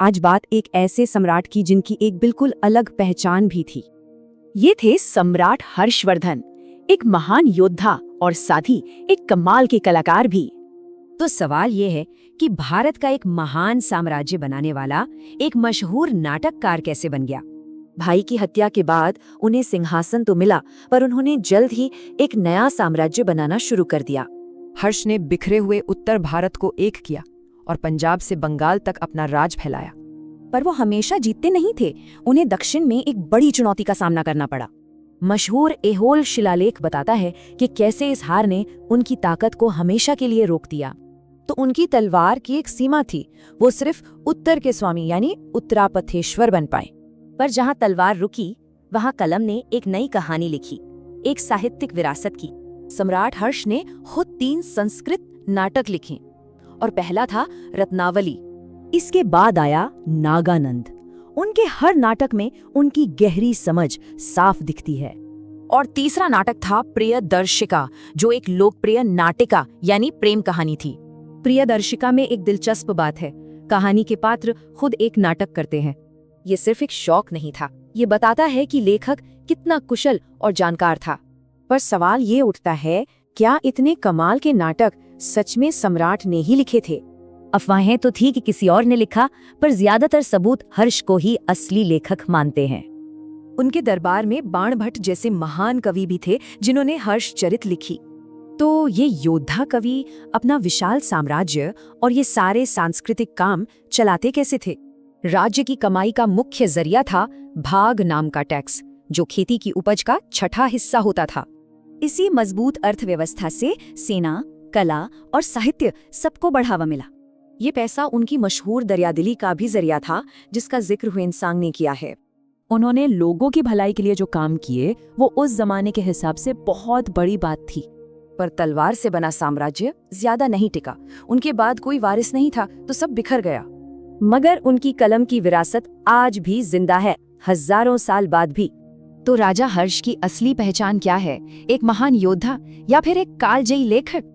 आज बात एक ऐसे सम्राट की जिनकी एक बिल्कुल अलग पहचान भी थी। ये थे सम्राट हर्षवर्धन, एक महान योद्धा और साथ ही एक कमाल के कलाकार भी। तो सवाल ये है कि भारत का एक महान साम्राज्य बनाने वाला एक मशहूर नाटककार कैसे बन गया। भाई की हत्या के बाद उन्हें सिंहासन तो मिला, पर उन्होंने जल्द ही एक नया साम्राज्य बनाना शुरू कर दिया। हर्ष ने बिखरे हुए उत्तर भारत को एक किया और पंजाब से बंगाल तक अपना राज फैलाया। पर वो हमेशा जीतते नहीं थे। उन्हें दक्षिण में एक बड़ी चुनौती का सामना करना पड़ा। मशहूर ऐहोल शिलालेख बताता है कि कैसे इस हार ने उनकी ताकत को हमेशा के लिए रोक दिया। तो उनकी तलवार की एक सीमा थी, वो सिर्फ उत्तर के स्वामी यानी उत्तरापथेश्वर बन पाए। पर जहां तलवार रुकी, वहां कलम ने एक नई कहानी लिखी, एक साहित्यिक विरासत की। सम्राट हर्ष ने खुद 3 संस्कृत नाटक लिखे और पहला था रत्नावली। इसके बाद आया नागानंद। उनके हर नाटक में उनकी गहरी समझ साफ दिखती है। और तीसरा नाटक था प्रियदर्शिका, जो एक लोकप्रिय नाटिका यानी प्रेम कहानी थी। प्रियदर्शिका में एक दिलचस्प बात है, कहानी के पात्र खुद एक नाटक करते हैं। ये सिर्फ एक शौक नहीं था, ये बताता है कि लेखक कितना कुशल और जानकार था। पर सवाल ये उठता है, क्या इतने कमाल के नाटक सच में सम्राट ने ही लिखे थे? अफवाहें तो थी कि किसी और ने लिखा, पर ज्यादातर सबूत हर्ष को ही असली लेखक मानते हैं। उनके दरबार में बाणभट्ट जैसे महान कवि भी थे जिन्होंने हर्षचरित लिखी। तो ये योद्धा कवि अपना विशाल साम्राज्य और ये सारे सांस्कृतिक काम चलाते कैसे थे? राज्य की कमाई का मुख्य जरिया था भाग नाम का टैक्स, जो खेती की उपज का छठा हिस्सा होता था। इसी मजबूत अर्थव्यवस्था से सेना, कला और साहित्य सबको बढ़ावा मिला। ये पैसा उनकी मशहूर दरियादिली का भी जरिया था, जिसका जिक्र हुएनसांग ने किया है। उन्होंने लोगों की भलाई के लिए जो काम किए वो उस जमाने के हिसाब से बहुत बड़ी बात थी। पर तलवार से बना साम्राज्य ज्यादा नहीं टिका। उनके बाद कोई वारिस नहीं था, तो सब बिखर गया। मगर उनकी कलम की विरासत आज भी जिंदा है, हजारों साल बाद भी। तो राजा हर्ष की असली पहचान क्या है? एक महान योद्धा या फिर एक कालजयी लेखक?